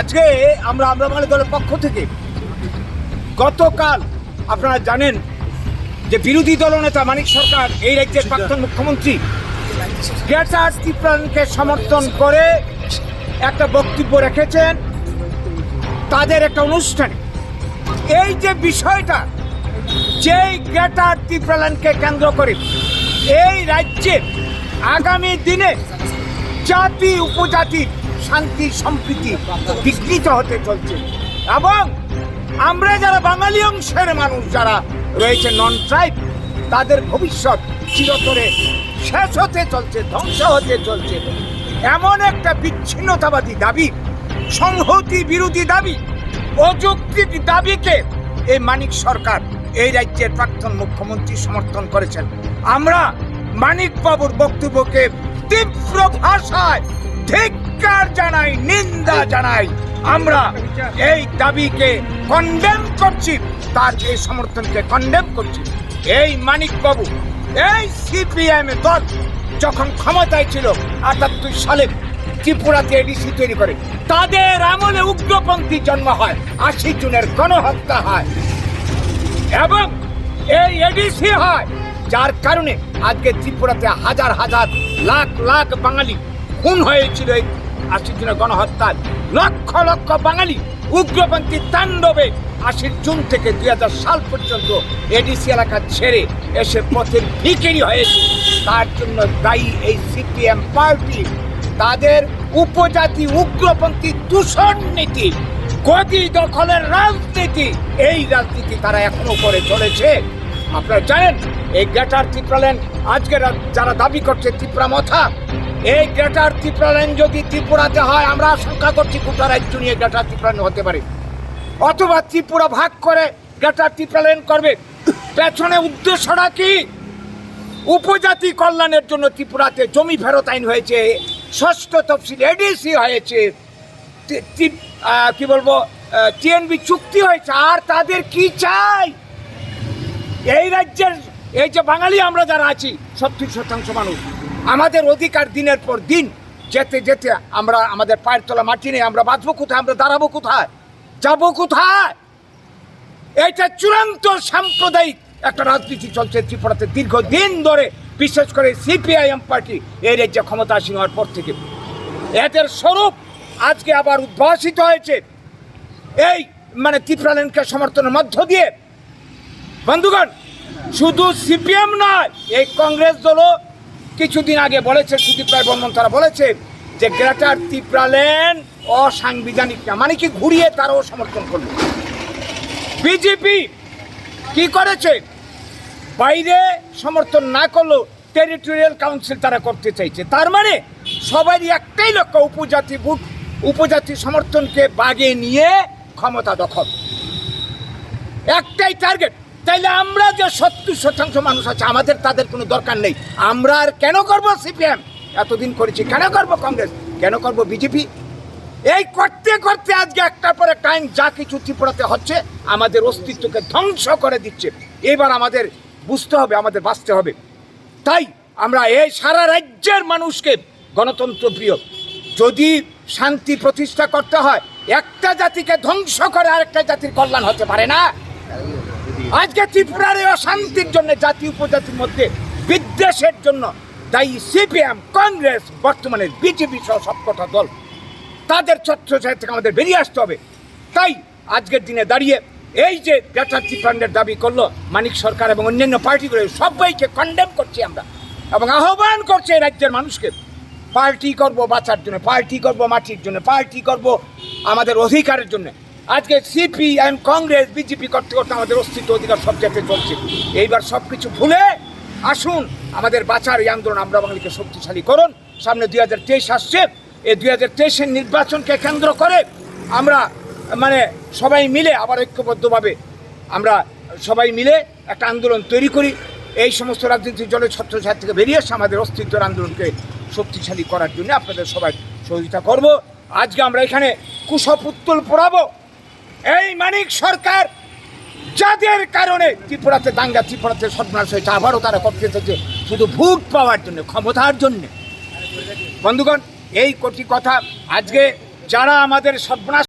আজকে আমরা বাঙালি দলের পক্ষ থেকে গতকাল আপনারা জানেন যে বিরোধী দলনেতা মানিক সরকার এই রাজ্যের প্রাক্তন মুখ্যমন্ত্রী গ্রেটার ত্রিপুরাকে সমর্থন করে একটা বক্তব্য রেখেছেন তাদের একটা অনুষ্ঠানে। এই যে বিষয়টা, যেই গ্রেটার ত্রিপুরাকে কেন্দ্র করে এই রাজ্যে আগামী দিনে জাতি উপজাতির শান্তি সম্প্রীতি বিঘ্নিত হতে চলছে এবং আমরা যারা বাঙালি অংশের মানুষ যারা রয়েছে নন ট্রাইব, তাদের ভবিষ্যৎ চিরতরে শেষ হতে চলছে, ধ্বংস হতে চলছে। এমন একটা বিচ্ছিন্নতাবাদী দাবি, সংহতি বিরোধী দাবি, অযৌক্তিক দাবিকে এই মানিক সরকার এই রাজ্যের প্রাক্তন মুখ্যমন্ত্রী সমর্থন করেছেন। আমরা মানিক বাবুর বক্তব্যকে তীব্র ভাষায় ধিক্কার জানাই, নিন্দা জানাই। আমরা এই দাবিকে কন্ডেম করছি, তার এই সমর্থনকে কন্ডেম করছি। এই মানিক বাবু, এই সিপিএম দল যখন ক্ষমতায় ছিল ৭৮ সালে ত্রিপুরাতে এডিসি তৈরি করে, তাদের আমলে উগ্রপন্থী জন্ম হয়, ৮০ জনের গণহত্যা হয় এবং এই এডিসি হয়, যার কারণে আজকে ত্রিপুরাতে হাজার হাজার লাখ লাখ বাঙালি খুন হয়েছিল। এই ৮০ জনের গণহত্যায় লক্ষ লক্ষ বাঙালি উগ্রপন্থী তাণ্ডবে ৮০ জুন থেকে ২০০০ সাল পর্যন্ত এডিসি এলাকা ছেড়ে এসে পথের ভিখারি হয়েছে। তার জন্য দায়ী এই সিপিএম পার্টি, তাদের উপজাতি উগ্রপন্থী দূষণ নীতি, গদি দখলের রাজনীতি, এই রাজনীতি তারা এখনো করে চলেছে। আপনারা জানেন এই গ্রেটার ত্রিপুরাল্যান্ড আজকে যারা দাবি করছে ত্রিপুরা মথা, এই গ্রেটার ত্রিপুরাল্যান্ড যদি ত্রিপুরাতে হয়, আমরা আশঙ্কা করছি গোটা রাজ্য নিয়ে গ্রেটার ত্রিপুরাল্যান্ড হতে পারে, অথবা ত্রিপুরা ভাগ করে গ্রেটার ত্রিপুরাল্যান্ড করবে। পেছনে উদ্দেশ্যটা কি? উপজাতি কল্যাণের জন্য ত্রিপুরাতে জমি ফেরত আইন হয়েছে, ষষ্ঠ তফসিল এডিসি হয়েছে, কি বলবো টিএনবি চুক্তি হয়েছে। আর তাদের কি চাই? এই রাজ্যের এই যে বাঙালি আমরা যারা আছি ৭০% মানুষ, আমাদের অধিকার দিনের পর দিন যেতে যেতে আমরা আমাদের পায়ের তলা মাটি নেই। আমরা বাঁচবো কোথায়? আমরা দাঁড়াবো কোথায়? যাবো কোথায়? এটা চূড়ান্ত সাম্প্রদায়িক একটা রাজনীতি চলছে ত্রিপুরাতে দীর্ঘদিন ধরে, বিশেষ করে সিপিআইএম পার্টি এই রাজ্যে ক্ষমতাসীন হওয়ার পর থেকে। এদের স্বরূপ আজকে আবার উদ্ভাসিত হয়েছে এই ত্রিপুরাল্যান্ডকে সমর্থনের মধ্য দিয়ে। বন্ধুগণ, শুধু সিপিএম নয়, এই কংগ্রেস দলও কিছুদিন আগে বলেছে, সুদীপ রায় বর্মন তারা বলেছে যে গ্রেটার ত্রিপুরাল্যান্ড অসাংবিধানিক না, মানে কি ঘুরিয়ে তারাও সমর্থন করবে। বিজেপি কি করেছে? বাইরে সমর্থন না করলেও টেরিটোরিয়াল কাউন্সিল তারা করতে চাইছে। তার মানে সবারই একটাই লক্ষ্য, উপজাতি ভোট, উপজাতি সমর্থনকে বাগিয়ে নিয়ে ক্ষমতা দখল, একটাই টার্গেট। তাইলে আমরা যে ৭০% মানুষ আছে, আমাদের তাদের কোনো দরকার নেই। আমরা আর কেন করবো সিপিএম? এতদিন করেছি, কেন করবো কংগ্রেস, কেন করবো বিজেপি? এই করতে করতে আজকে একটার পর একটা আইন যা কিছু ত্রিপুরাতে হচ্ছে আমাদের অস্তিত্বকে ধ্বংস করে দিচ্ছে। এবার আমাদের বুঝতে হবে, আমাদের বাঁচতে হবে। তাই আমরা এই সারা রাজ্যের মানুষকে গণতন্ত্র প্রিয়, যদি শান্তি প্রতিষ্ঠা করতে হয়, একটা জাতিকে ধ্বংস করে আরেকটা জাতির কল্যাণ হতে পারে না। আজকে ত্রিপুরার অশান্তির জন্য, জাতি উপজাতির মধ্যে বিদ্বেষের জন্য দায়ী সিপিএম, কংগ্রেস, বর্তমানে বিজেপি সহ সবকটা দল। তাদের ছত্রছায়া থেকে আমাদের বেরিয়ে আসতে হবে। তাই আজকের দিনে দাঁড়িয়ে এই যে গ্রেটার ত্রিপুরাল্যান্ডের দাবি করলো মানিক সরকার এবং অন্যান্য পার্টিগুলো, সবাইকে কন্ডেম করছি আমরা এবং আহ্বান করছে রাজ্যের মানুষকে, পার্টি করব বাঁচার জন্য, পার্টি করব মাটির জন্য, পার্টি করব আমাদের অধিকারের জন্য। আজকে সিপিএম, কংগ্রেস, বিজেপি করতে করতে আমাদের অস্তিত্ব অধিকার সব জায়গায় চলছে। এইবার সব কিছু ভুলে আসুন আমাদের বাঁচার এই আন্দোলন আমরা বাঙালিকে শক্তিশালী করুন। সামনে ২০২৩ আসছে, এই ২০২৩-এর নির্বাচনকে কেন্দ্র করে আমরা সবাই মিলে আবার ঐক্যবদ্ধভাবে আমরা সবাই মিলে একটা আন্দোলন তৈরি করি। এই সমস্ত রাজনৈতিক দলের ছত্রছায়া থেকে বেরিয়ে এসে আমাদের অস্তিত্বের আন্দোলনকে শক্তিশালী করার জন্য আপনাদের সবাই সহযোগিতা করব। আজকে আমরা এখানে কুশপুত্তল পোড়াবো এই মানিক সরকার, যাদের কারণে ত্রিপুরাতে দাঙ্গা, ত্রিপুরাতে সর্বনাশ হয়েছে, আবারও তারা করতে চাইছে শুধু ভোট পাওয়ার জন্য, ক্ষমতার জন্যে। বন্ধুগণ, এই কোটি কথা আজকে যারা আমাদের সর্বনাশ